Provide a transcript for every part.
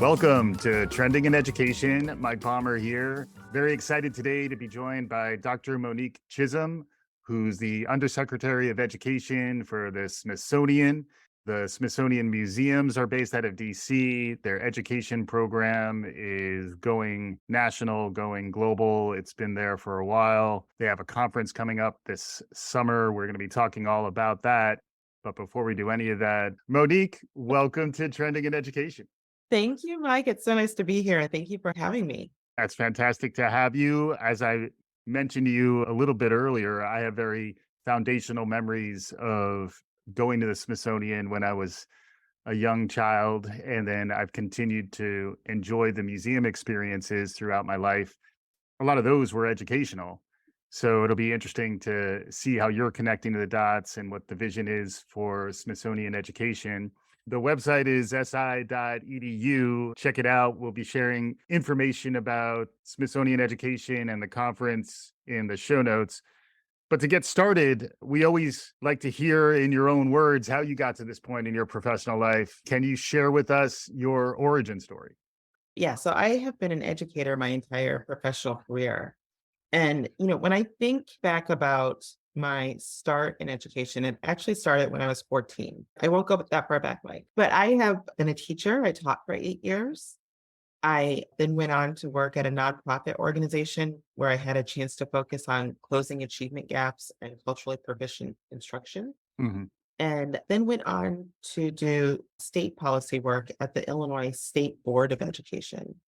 Welcome to Trending in Education. Mike Palmer here. Very excited today to be joined by Dr. Monique Chism, who's the Undersecretary of Education for the Smithsonian. The Smithsonian Museums are based out of DC. Their education program is going national, going global. It's been there for a while. They have a conference coming up this summer. We're going to be talking all about that. But before we do any of that, Monique, welcome to Trending in Education. Thank you, Mike. It's so nice to be here. Thank you for having me. That's fantastic to have you. As I mentioned to you a little bit earlier, I have very foundational memories of going to the Smithsonian when I was a young child, and then I've continued to enjoy the museum experiences throughout my life. A lot of those were educational. So it'll be interesting to see how you're connecting to the dots and what the vision is for Smithsonian education. The website is si.edu. Check it out. We'll be sharing information about Smithsonian education and the conference in the show notes. But to get started, we always like to hear in your own words how you got to this point in your professional life. Can you share with us your origin story? Yeah, so I have been an educator my entire professional career. And, when I think back about my start in education, it actually started when I was 14. I won't go that far back, Mike, but I have been a teacher. I taught for 8 years. I then went on to work at a nonprofit organization where I had a chance to focus on closing achievement gaps and culturally proficient instruction. Mhm. And then went on to do state policy work at the Illinois State Board of Education.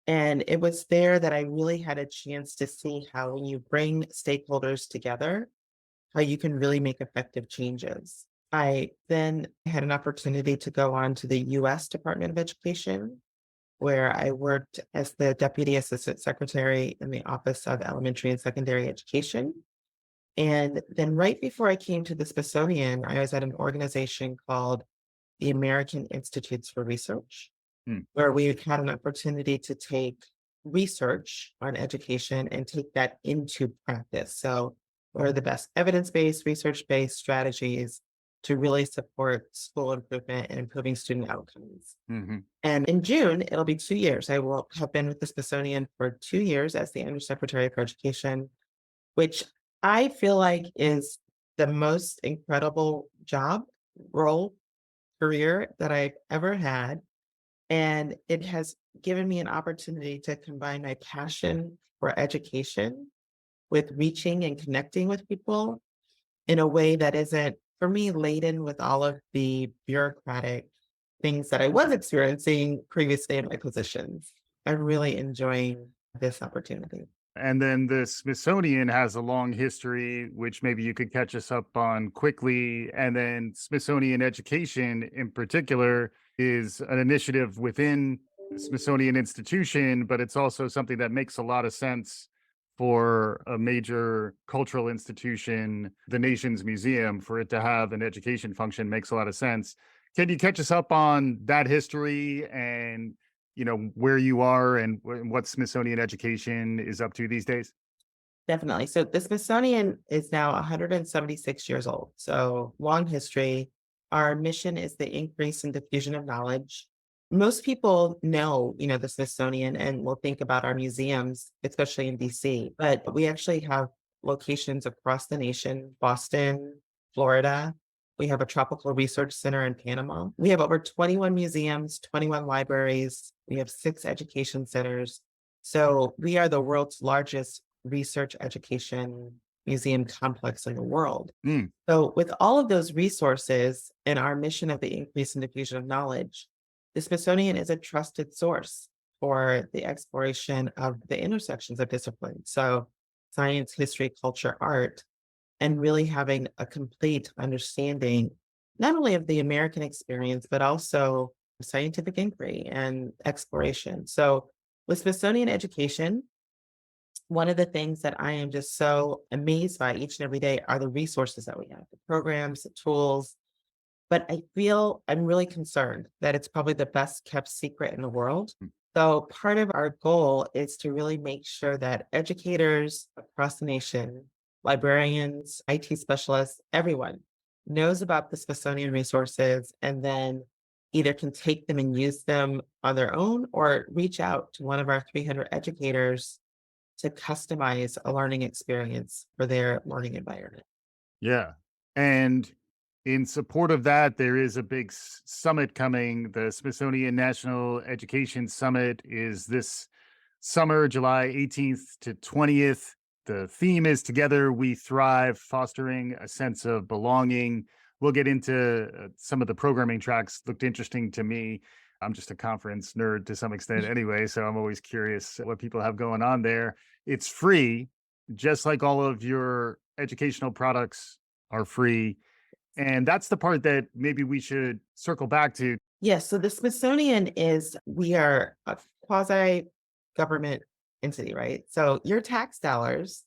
And it was there that I really had a chance to see how when you bring stakeholders together, how you can really make effective changes. I then had an opportunity to go on to the US Department of Education, where I worked as the Deputy Assistant Secretary in the Office of Elementary and Secondary Education. And then right before I came to the Smithsonian, I was at an organization called the American Institutes for Research, Mm. where we had an opportunity to take research on education and take that into practice. So, what are the best evidence-based, research-based strategies to really support school improvement and improving student outcomes? Mhm. And in June, it'll be 2 years. I will have been with the Smithsonian for 2 years as the Undersecretary for Education, which I feel like is the most incredible job, role, career that I've ever had. And it has given me an opportunity to combine my passion for education with reaching and connecting with people in a way that isn't, for me, laden with all of the bureaucratic things that I was experiencing previously in my positions. I'm really enjoying this opportunity. And then the Smithsonian has a long history, which maybe you could catch us up on quickly. And then Smithsonian Education, in particular, is an initiative within the Smithsonian Institution, but it's also something that makes a lot of sense for a major cultural institution, the nation's museum, for it to have an education function makes a lot of sense. Can you catch us up on that history and where you are and what Smithsonian Education is up to these days? Definitely. So the Smithsonian is now 176 years old. So long history. Our mission is the increase in diffusion of knowledge. Most people know, the Smithsonian and will think about our museums, especially in DC, but we actually have locations across the nation, Boston, Florida. We have a tropical research center in Panama. We have over 21 museums, 21 libraries. We have 6 education centers. So we are the world's largest research education museum complex in the world. Mm. So, with all of those resources and our mission of the increase in diffusion of knowledge, the Smithsonian is a trusted source for the exploration of the intersections of disciplines. So, science, history, culture, art, and really having a complete understanding, not only of the American experience, but also scientific inquiry and exploration. So, with Smithsonian education, one of the things that I am just so amazed by each and every day are the resources that we have, the programs, the tools. But I feel I'm really concerned that it's probably the best kept secret in the world. Mm. So part of our goal is to really make sure that educators across the nation, librarians, IT specialists, everyone knows about the Smithsonian resources and then either can take them and use them on their own or reach out to one of our 300 educators to customize a learning experience for their learning environment. Yeah. And in support of that, there is a big summit coming. The Smithsonian National Education Summit is this summer, July 18th to 20th. The theme is Together We Thrive, fostering a sense of belonging. We'll get into some of the programming tracks, looked interesting to me. I'm just a conference nerd to some extent anyway, so I'm always curious what people have going on there. It's free, just like all of your educational products are free. And that's the part that maybe we should circle back to. Yes, so the Smithsonian we are a quasi government entity, right? So your tax dollars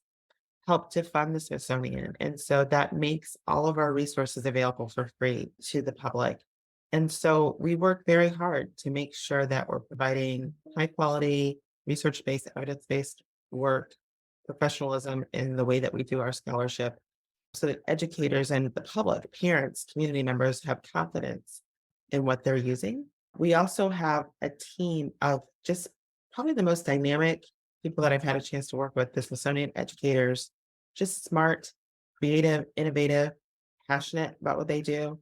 help to fund the Smithsonian. And so that makes all of our resources available for free to the public. And so we work very hard to make sure that we're providing high quality, research based, evidence based work, professionalism in the way that we do our scholarship so that educators and the public, parents, community members have confidence in what they're using. We also have a team of just probably the most dynamic people that I've had a chance to work with, the Smithsonian educators, just smart, creative, innovative, passionate about what they do,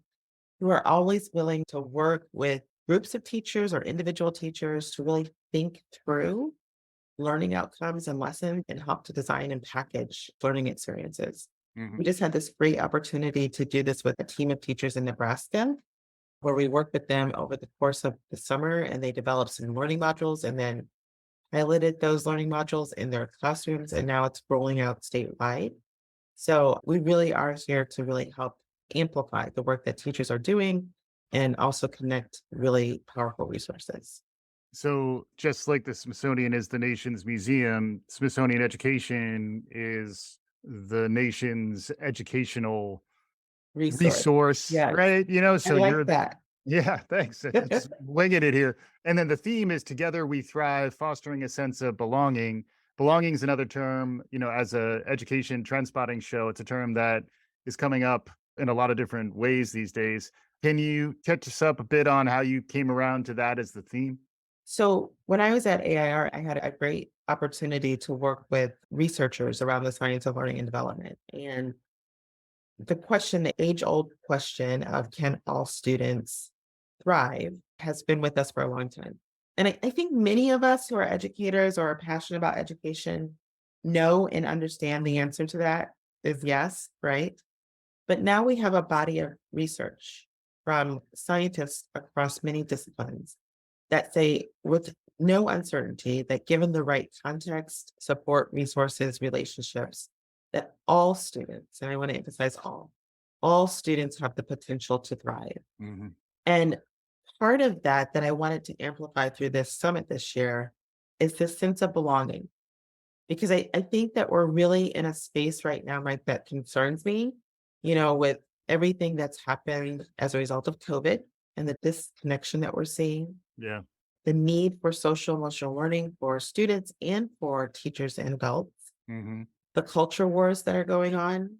who are always willing to work with groups of teachers or individual teachers to really think through learning outcomes and lessons and help to design and package learning experiences. Mhm. We just had this great opportunity to do this with a team of teachers in Nebraska, where we worked with them over the course of the summer and they developed some learning modules and then piloted those learning modules in their classrooms. And now it's rolling out statewide. So we really are here to really help amplify the work that teachers are doing and also connect really powerful resources. So, just like the Smithsonian is the nation's museum, Smithsonian Education is the nation's educational Resource. resource, Yes, right? I So like you're, that. yeah, thanks. Just winging it here. And then the theme is Together We Thrive, fostering a sense of belonging. Belonging is another term, as a education trend spotting show. It's a term that is coming up in a lot of different ways these days. Can you catch us up a bit on how you came around to that as the theme? So when I was at AIR, I had a great opportunity to work with researchers around the science of learning and development. And the age old question of can all students thrive has been with us for a long time. And I think many of us who are educators or are passionate about education know and understand the answer to that is yes, right? But now we have a body of research from scientists across many disciplines that say, with no uncertainty, that given the right context, support, resources, relationships, that all students, and I want to emphasize all students have the potential to thrive. Mhm. And part of that I wanted to amplify through this summit this year is this sense of belonging. Because I think that we're really in a space right now, Mike, that concerns me, with everything that's happened as a result of COVID and the disconnection that we're seeing, Yeah. the need for social emotional learning for students and for teachers and adults, Mhm. the culture wars that are going on,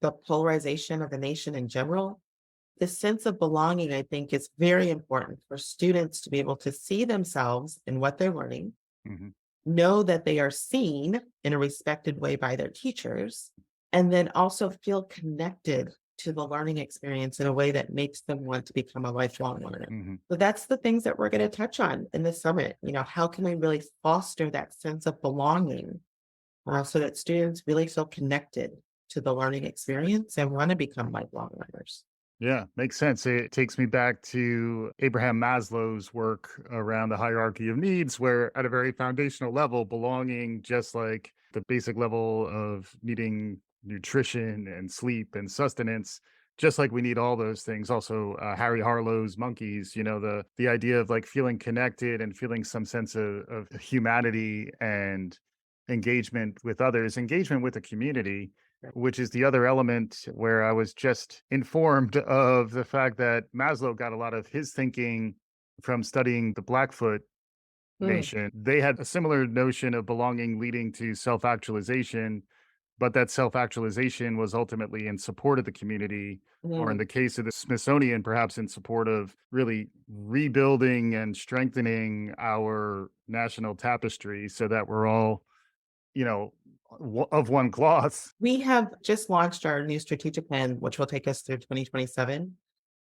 the polarization of the nation in general. The sense of belonging, I think, is very important for students to be able to see themselves in what they're learning, Mhm. know that they are seen in a respected way by their teachers, and then also feel connected to the learning experience in a way that makes them want to become a lifelong learner. Mhm. So that's the things that we're going to touch on in the summit. How can we really foster that sense of belonging so that students really feel connected to the learning experience and want to become lifelong learners? Yeah, makes sense. It takes me back to Abraham Maslow's work around the hierarchy of needs, where at a very foundational level, belonging, just like the basic level of needing nutrition and sleep and sustenance, just like we need all those things. Also, Harry Harlow's monkeys, the idea of like feeling connected and feeling some sense of humanity and engagement with others, engagement with the community, which is the other element where I was just informed of the fact that Maslow got a lot of his thinking from studying the Blackfoot Hmm. Nation. They had a similar notion of belonging leading to self actualization, but that self-actualization was ultimately in support of the community, or in Mm. the case of the Smithsonian, perhaps in support of really rebuilding and strengthening our national tapestry so that we're all, you know, of one cloth. We have just launched our new strategic plan, which will take us through 2027.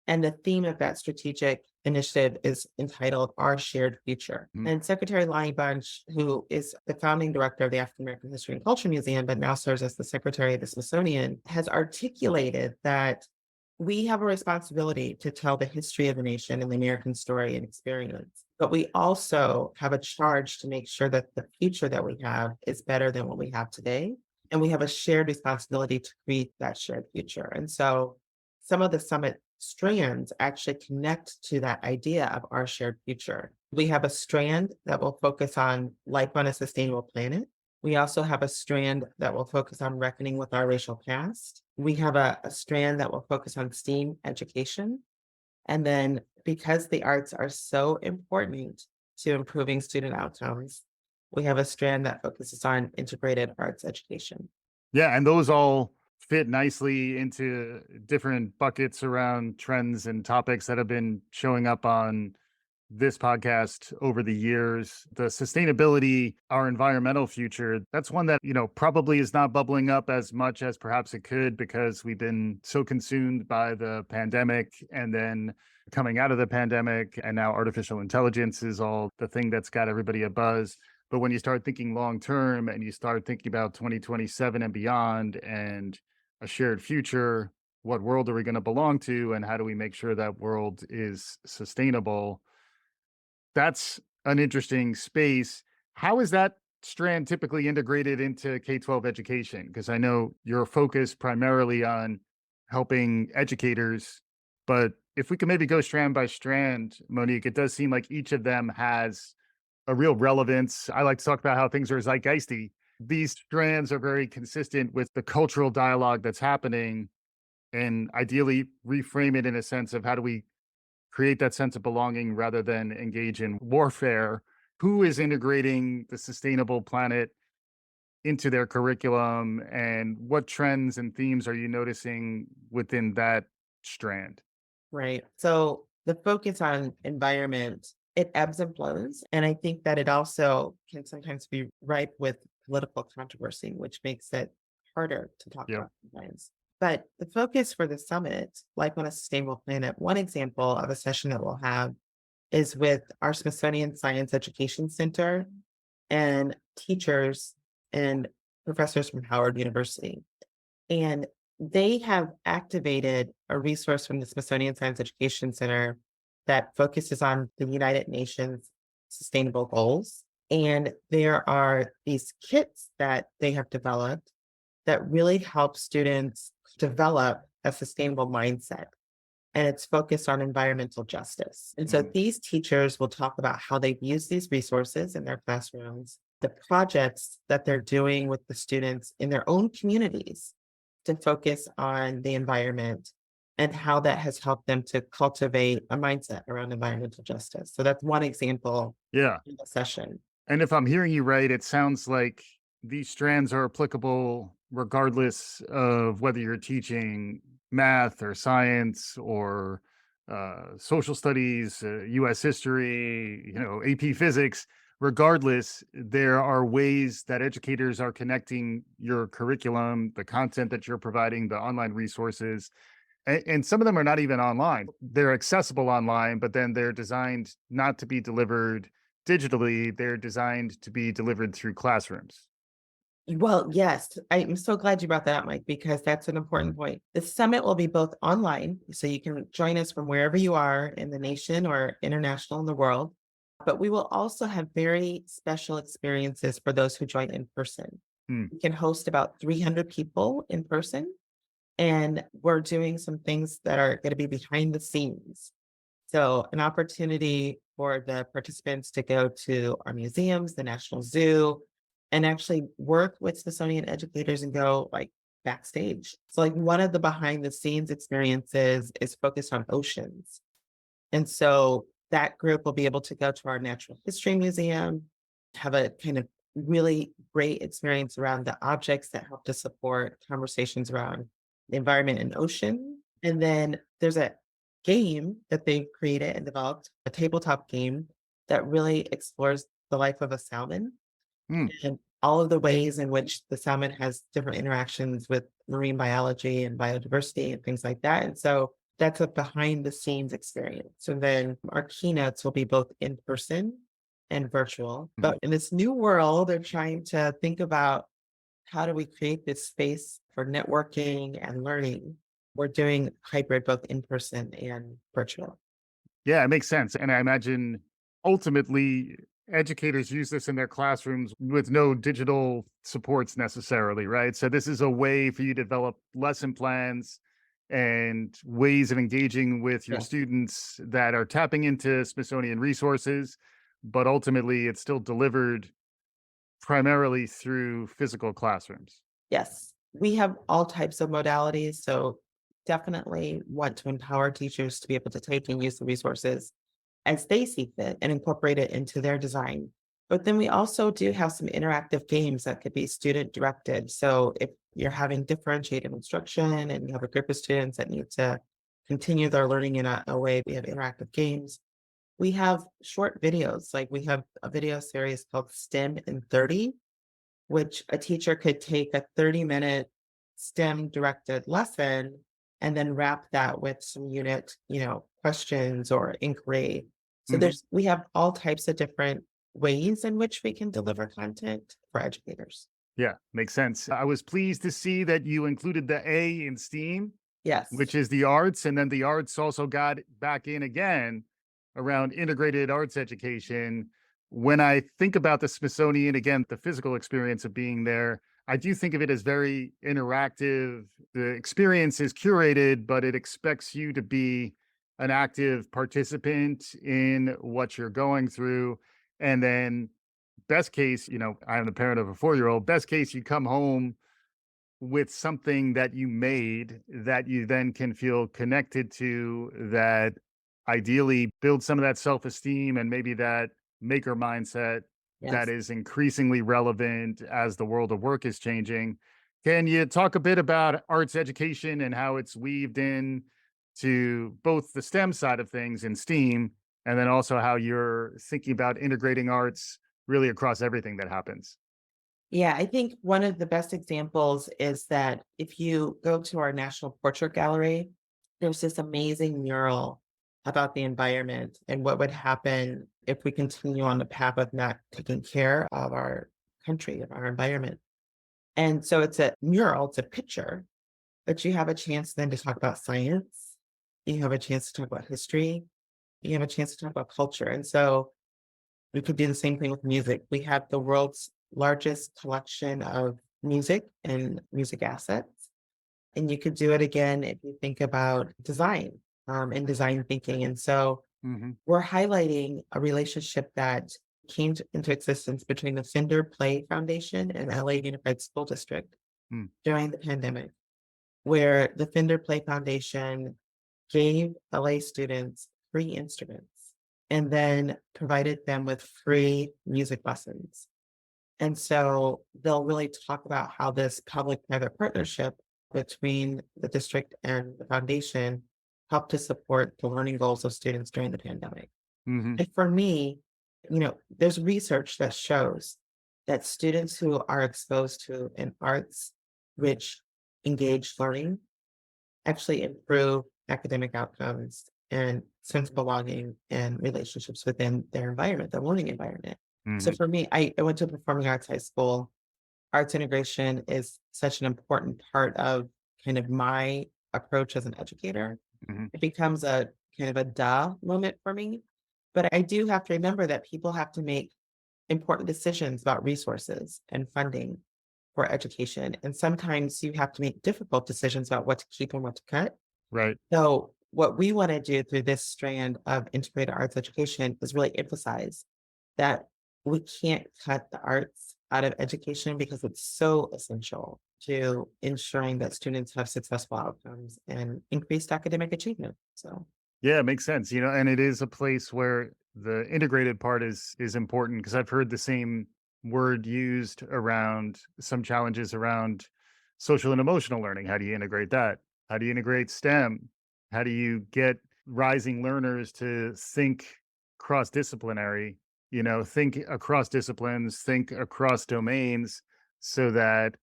And the theme of that strategic initiative is entitled Our Shared Future. Mm. And Secretary Lonnie Bunch, who is the founding director of the African American History and Culture Museum, but now serves as the secretary of the Smithsonian, has articulated that we have a responsibility to tell the history of the nation and the American story and experience. But we also have a charge to make sure that the future that we have is better than what we have today. And we have a shared responsibility to create that shared future. And so some of the summit strands actually connect to that idea of our shared future. We have a strand that will focus on life on a sustainable planet. We also have a strand that will focus on reckoning with our racial past. We have a strand that will focus on STEAM education. And then because the arts are so important to improving student outcomes, we have a strand that focuses on integrated arts education. Yeah, and those all fit nicely into different buckets around trends and topics that have been showing up on this podcast over the years. The sustainability, our environmental future, that's one that, probably is not bubbling up as much as perhaps it could because we've been so consumed by the pandemic, and then coming out of the pandemic, and now artificial intelligence is all the thing that's got everybody abuzz. But when you start thinking long term and you start thinking about 2027 and beyond and a shared future, what world are we going to belong to, and how do we make sure that world is sustainable? That's an interesting space. How is that strand typically integrated into K-12 education? Because I know you're focused primarily on helping educators, but if we can maybe go strand by strand, Monique, it does seem like each of them has a real relevance. I like to talk about how things are zeitgeisty. These strands are very consistent with the cultural dialogue that's happening, and ideally reframe it in a sense of how do we create that sense of belonging rather than engage in warfare. Who is integrating the sustainable planet into their curriculum, and what trends and themes are you noticing within that strand? Right. So the focus on environment, it ebbs and flows. And I think that it also can sometimes be ripe with political controversy, which makes it harder to talk Yeah. about sometimes. But the focus for the summit, like on a sustainable planet, one example of a session that we'll have is with our Smithsonian Science Education Center and teachers and professors from Howard University. And they have activated a resource from the Smithsonian Science Education Center that focuses on the United Nations sustainable goals. And there are these kits that they have developed that really help students develop a sustainable mindset. And it's focused on environmental justice. And so Mm. these teachers will talk about how they've used these resources in their classrooms, the projects that they're doing with the students in their own communities to focus on the environment and how that has helped them to cultivate a mindset around environmental justice. So that's one example Yeah. in the session. And if I'm hearing you right, it sounds like these strands are applicable regardless of whether you're teaching math or science or social studies, US history, AP physics. Regardless, there are ways that educators are connecting your curriculum, the content that you're providing, the online resources. And some of them are not even online. They're accessible online, but then they're designed not to be delivered digitally. They're designed to be delivered through classrooms. Well, yes, I'm so glad you brought that up, Mike, because that's an important point. The summit will be both online, so you can join us from wherever you are in the nation or international in the world. But we will also have very special experiences for those who join in person. Hmm. We can host about 300 people in person, and we're doing some things that are going to be behind the scenes. So, an opportunity for the participants to go to our museums, the National Zoo, and actually work with Smithsonian educators and go like backstage. So, like one of the behind the scenes experiences is focused on oceans. And so that group will be able to go to our Natural History Museum, have a kind of really great experience around the objects that help to support conversations around the environment and ocean. And then there's a game that they created and developed, a tabletop game that really explores the life of a salmon Hmm. and all of the ways in which the salmon has different interactions with marine biology and biodiversity and things like that. And so that's a behind the scenes experience. And then our keynotes will be both in person and virtual. Mhm. But in this new world, they're trying to think about how do we create this space for networking and learning. We're doing hybrid, both in person and virtual. Yeah, it makes sense. And I imagine ultimately educators use this in their classrooms with no digital supports necessarily, right? So this is a way for you to develop lesson plans and ways of engaging with your Yeah. students that are tapping into Smithsonian resources, but ultimately it's still delivered primarily through physical classrooms. Yes, we have all types of modalities. So definitely want to empower teachers to be able to take and use the resources as they see fit and incorporate it into their design. But then we also do have some interactive games that could be student directed. So if you're having differentiated instruction and you have a group of students that need to continue their learning in a way, we have interactive games. We have short videos, like we have a video series called STEM in 30, which a teacher could take a 30-minute STEM directed lesson and then wrap that with some unit, questions or inquiry. So Mhm. we have all types of different ways in which we can deliver content for educators. Yeah, makes sense. I was pleased to see that you included the A in STEAM, Yes. which is the arts, and then the arts also got back in again around integrated arts education. When I think about the Smithsonian, again, the physical experience of being there, I do think of it as very interactive. The experience is curated, but it expects you to be an active participant in what you're going through. And then, best case, I'm the parent of a 4-year-old. Best case, you come home with something that you made that you then can feel connected to, that ideally build some of that self-esteem and maybe that maker mindset that Yes. is increasingly relevant as the world of work is changing. Can you talk a bit about arts education and how it's weaved in to both the STEM side of things in STEAM, and then also how you're thinking about integrating arts really across everything that happens? Yeah, I think one of the best examples is that if you go to our National Portrait Gallery, there's this amazing mural about the environment and what would happen if we continue on the path of not taking care of our country, of our environment. And so it's a mural, it's a picture, but you have a chance then to talk about science. You have a chance to talk about history. You have a chance to talk about culture. And so we could do the same thing with music. We have the world's largest collection of music and music assets. And you could do it again if you think about design and design thinking. And so Hmm. we're highlighting a relationship that came into existence between the Fender Play Foundation and LA Unified School District during the pandemic, where the Fender Play Foundation gave LA students free instruments and then provided them with free music lessons. And so they'll really talk about how this public private partnership between the district and the foundation helped to support the learning goals of students during the pandemic. Hmm. And for me, there's research that shows that students who are exposed to an arts rich, engaged learning actually improve academic outcomes and sense of belonging and relationships within their environment, their learning environment. So Hmm. for me, I went to a performing arts high school. Arts integration is such an important part of kind of my approach as an educator. Hmm. It becomes a kind of a duh moment for me. But I do have to remember that people have to make important decisions about resources and funding for education. And sometimes you have to make difficult decisions about what to keep and what to cut. Right. So, what we want to do through this strand of integrated arts education is really emphasize that we can't cut the arts out of education because it's so essential to ensuring that students have successful outcomes and increased academic achievement. So, Yeah, it makes sense, and it is a place where the integrated part is important because I've heard the same word used around some challenges around social and emotional learning. How do you integrate that? How do you integrate STEM? How do you get rising learners to think cross disciplinary, think across disciplines, think across domains so that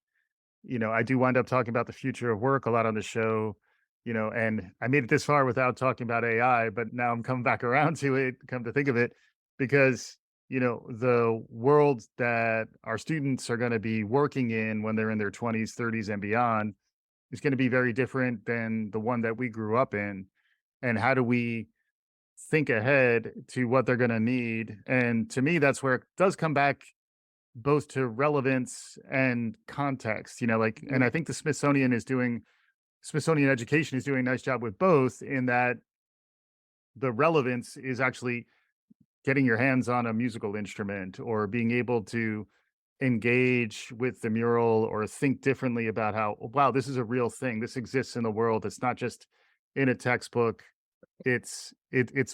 I do wind up talking about the future of work a lot on the show, and I made it this far without talking about AI, but now I'm coming back around to it, come to think of it, because, the world that our students are going to be working in when they're in their 20s, 30s, and beyond is going to be very different than the one that we grew up in. And how do we think ahead to what they're going to need? And to me, that's where it does come back both to relevance and context, and I think the Smithsonian Education is doing a nice job with both in that the relevance is actually getting your hands on a musical instrument or being able to engage with the mural or think differently about how, "Oh, wow, this is a real thing. This exists in the world. It's not just in a textbook. It's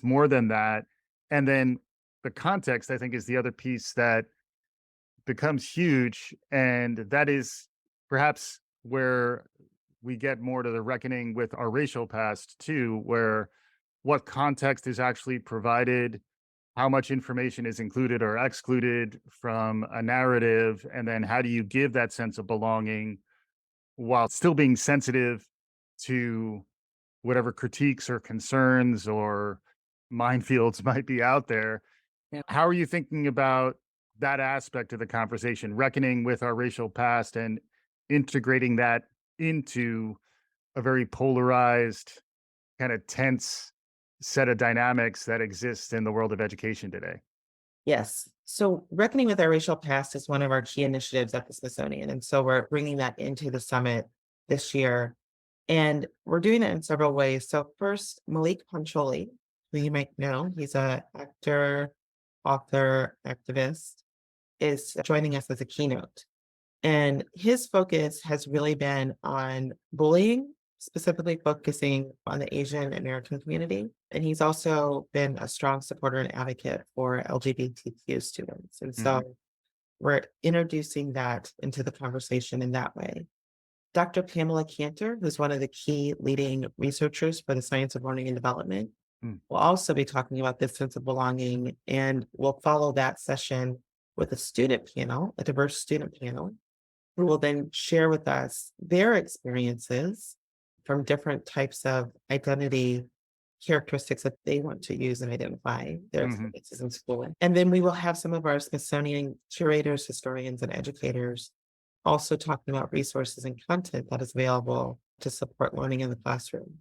more than that." And then the context, I think, is the other piece that becomes huge, and that is perhaps where we get more to the reckoning with our racial past too, where what context is actually provided, how much information is included or excluded from a narrative, and then how do you give that sense of belonging while still being sensitive to whatever critiques or concerns or minefields might be out there. Yeah. How are you thinking about that aspect of the conversation, reckoning with our racial past and integrating that into a very polarized, kind of tense set of dynamics that exist in the world of education today? Yes. So reckoning with our racial past is one of our key initiatives at the Smithsonian. And so we're bringing that into the summit this year. And we're doing it in several ways. So first, Malik Pancholi, who you might know, he's a actor, author, activist, is joining us as a keynote. And his focus has really been on bullying, specifically focusing on the Asian American community. And he's also been a strong supporter and advocate for LGBTQ students. And Hmm. so we're introducing that into the conversation in that way. Dr. Pamela Cantor, who's one of the key leading researchers for the science of learning and development, will also be talking about this sense of belonging. And we'll follow that session with a student panel, a diverse student panel, who will then share with us their experiences from different types of identity characteristics that they want to use and identify their Hmm. experiences in school. And then we will have some of our Smithsonian curators, historians, and educators also talking about resources and content that is available to support learning in the classroom.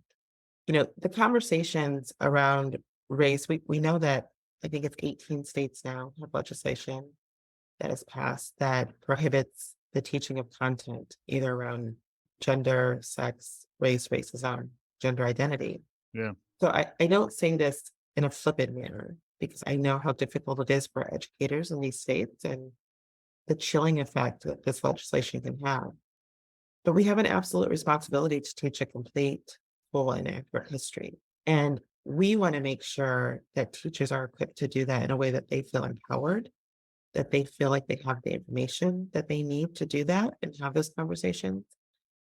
The conversations around race, we know that I think it's 18 states now have legislation that is passed that prohibits the teaching of content either around gender, sex, race, racism, gender identity. Yeah. So I don't say this in a flippant manner because I know how difficult it is for educators in these states and the chilling effect that this legislation can have. But we have an absolute responsibility to teach a complete, full, and accurate history. And we want to make sure that teachers are equipped to do that in a way that they feel empowered, that they feel like they have the information that they need to do that and have those conversations,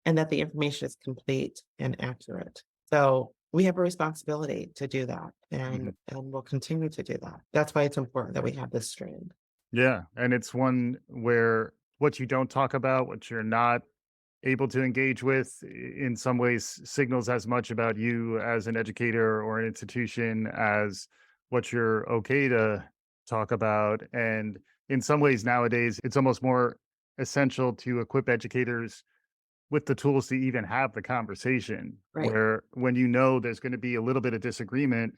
and that the information is complete and accurate. So we have a responsibility to do that, Hmm. and we'll continue to do that. That's why it's important that we have this strand. Yeah. And it's one where what you don't talk about, what you're not able to engage with, in some ways signals as much about you as an educator or an institution as what you're okay to talk about. And in some ways nowadays, it's almost more essential to equip educators with the tools to even have the conversation, Right. where when there's going to be a little bit of disagreement,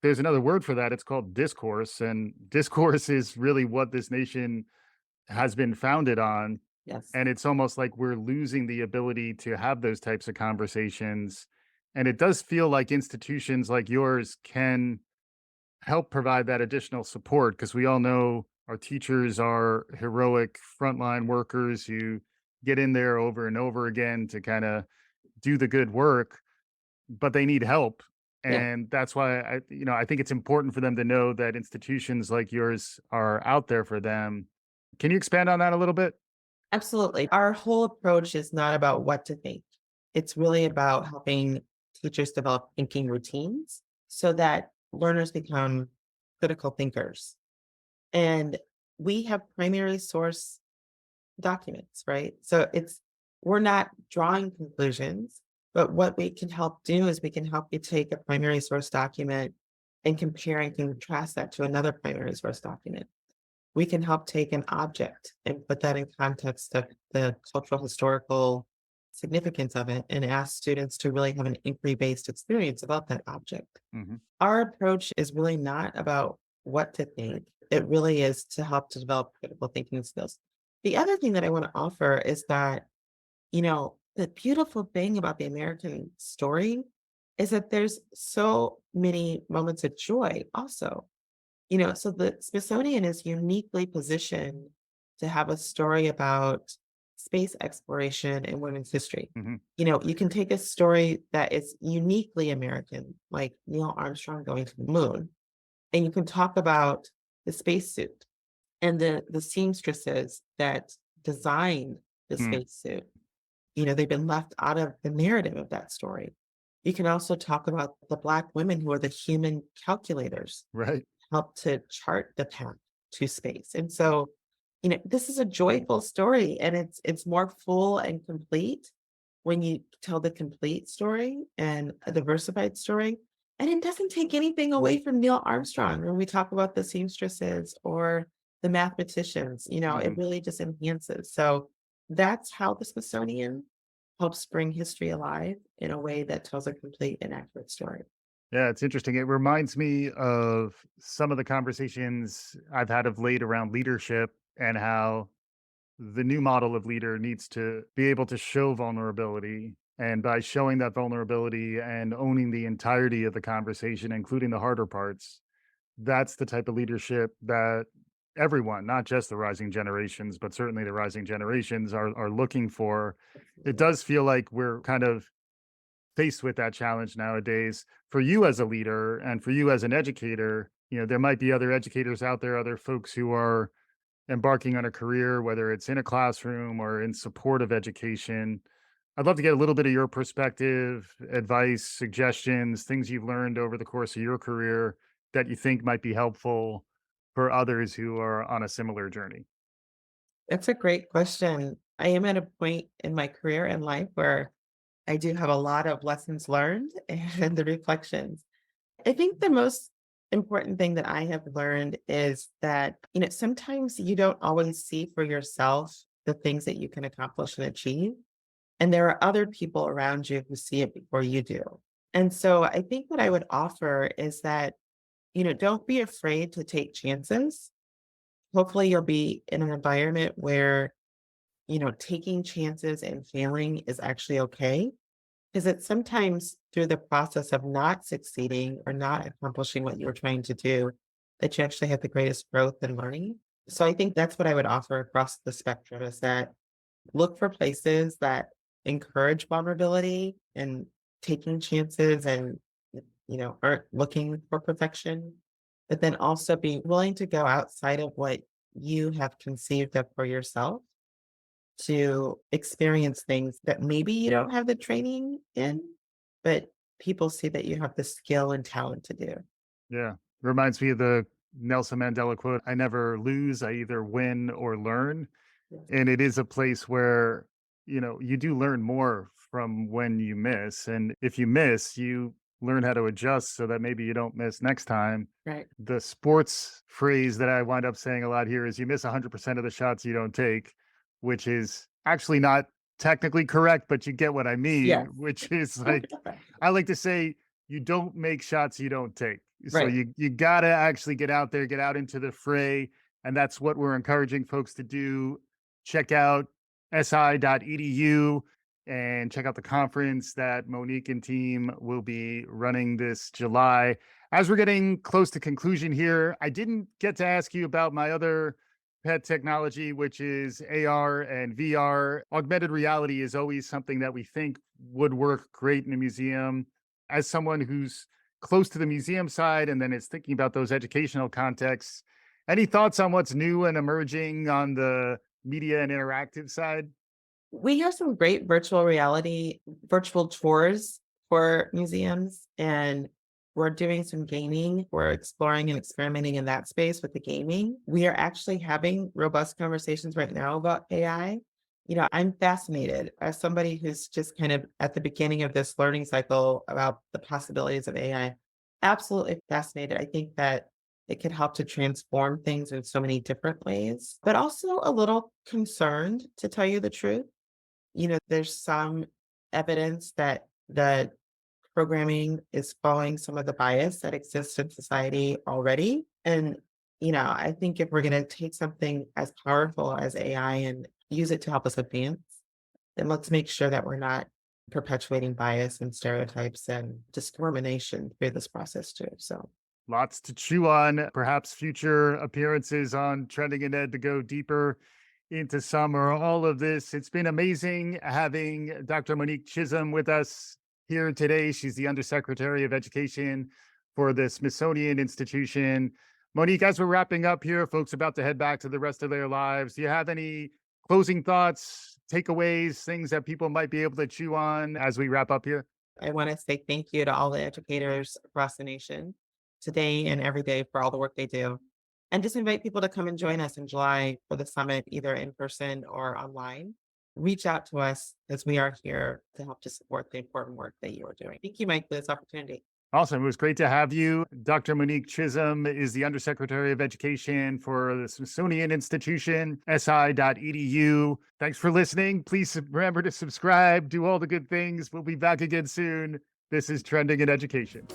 there's another word for that. It's called discourse. And discourse is really what this nation has been founded on, Yes. and it's almost like we're losing the ability to have those types of conversations. And it does feel like institutions like yours can help provide that additional support, because we all know our teachers are heroic frontline workers who get in there over and over again to kind of do the good work, but they need help. Yeah. And that's why I think it's important for them to know that institutions like yours are out there for them, Can you expand on that a little bit? Absolutely. Our whole approach is not about what to think. It's really about helping teachers develop thinking routines so that learners become critical thinkers. And we have primary source documents, right? So we're not drawing conclusions, but what we can help do is we can help you take a primary source document and compare and contrast that to another primary source document. We can help take an object and put that in context of the cultural historical significance of it and ask students to really have an inquiry-based experience about that object. Hmm. Our approach is really not about what to think. It really is to help to develop critical thinking skills. The other thing that I want to offer is that, the beautiful thing about the American story is that there's so many moments of joy also. So the Smithsonian is uniquely positioned to have a story about space exploration and women's history. Hmm. You can take a story that is uniquely American, like Neil Armstrong going to the moon, and you can talk about the spacesuit and the seamstresses that designed the Mm. spacesuit. They've been left out of the narrative of that story. You can also talk about the Black women who are the human calculators Right. help to chart the path to space. And so, this is a joyful story and it's more full and complete when you tell the complete story and a diversified story. And it doesn't take anything away from Neil Armstrong when we talk about the seamstresses or the mathematicians, it Hmm. really just enhances. So that's how the Smithsonian helps bring history alive in a way that tells a complete and accurate story. Yeah, it's interesting. It reminds me of some of the conversations I've had of late around leadership and how the new model of leader needs to be able to show vulnerability. And by showing that vulnerability and owning the entirety of the conversation, including the harder parts, that's the type of leadership that everyone, not just the rising generations, but certainly the rising generations are looking for. It does feel like we're kind of faced with that challenge nowadays. For you as a leader and for you as an educator, there might be other educators out there, other folks who are embarking on a career, whether it's in a classroom or in support of education. I'd love to get a little bit of your perspective, advice, suggestions, things you've learned over the course of your career that you think might be helpful for others who are on a similar journey. That's a great question. I am at a point in my career and life where I do have a lot of lessons learned and the reflections. I think the most important thing that I have learned is that, sometimes you don't always see for yourself the things that you can accomplish and achieve. And there are other people around you who see it before you do. And so I think what I would offer is that, don't be afraid to take chances. Hopefully, you'll be in an environment where, taking chances and failing is actually okay. Because it's sometimes through the process of not succeeding or not accomplishing what you're trying to do that you actually have the greatest growth and learning. So I think that's what I would offer across the spectrum is that look for places that encourage vulnerability and taking chances and, aren't looking for perfection, but then also be willing to go outside of what you have conceived of for yourself to experience things that maybe you don't have the training in, but people see that you have the skill and talent to do. Yeah. Reminds me of the Nelson Mandela quote, I never lose, I either win or learn. Yes. And it is a place where, you do learn more from when you miss. And if you miss, you learn how to adjust so that maybe you don't miss next time. Right. The sports phrase that I wind up saying a lot here is you miss 100% of the shots you don't take, which is actually not technically correct, but you get what I mean, Yes. which is like, I like to say, you don't make shots you don't take. So Right. you gotta actually get out there, get out into the fray. And that's what we're encouraging folks to do. Check out si.edu and check out the conference that Monique and team will be running this July. As we're getting close to conclusion here, I didn't get to ask you about my other pet technology, which is AR and VR. Augmented reality is always something that we think would work great in a museum. As someone who's close to the museum side and then is thinking about those educational contexts, Any thoughts on what's new and emerging on the media and interactive side? We have some great virtual reality, virtual tours for museums, and we're doing some gaming. We're exploring and experimenting in that space with the gaming. We are actually having robust conversations right now about AI. I'm fascinated as somebody who's just kind of at the beginning of this learning cycle about the possibilities of AI. Absolutely fascinated. I think that it could help to transform things in so many different ways, but also a little concerned, to tell you the truth. There's some evidence that the programming is following some of the bias that exists in society already. And, I think if we're going to take something as powerful as AI and use it to help us advance, then let's make sure that we're not perpetuating bias and stereotypes and discrimination through this process too. So Lots to chew on, perhaps future appearances on Trending in Ed to go deeper into some or all of this. It's been amazing having Dr. Monique Chism with us here today. She's the Undersecretary of Education for the Smithsonian Institution. Monique, as we're wrapping up here, folks about to head back to the rest of their lives, do you have any closing thoughts, takeaways, things that people might be able to chew on as we wrap up here? I want to say thank you to all the educators across the nation today and every day for all the work they do. And just invite people to come and join us in July for the summit, either in person or online. Reach out to us as we are here to help to support the important work that you are doing. Thank you, Mike, for this opportunity. Awesome. It was great to have you. Dr. Monique Chism is the Undersecretary of Education for the Smithsonian Institution, si.edu. Thanks for listening. Please remember to subscribe, do all the good things. We'll be back again soon. This is Trending in Education.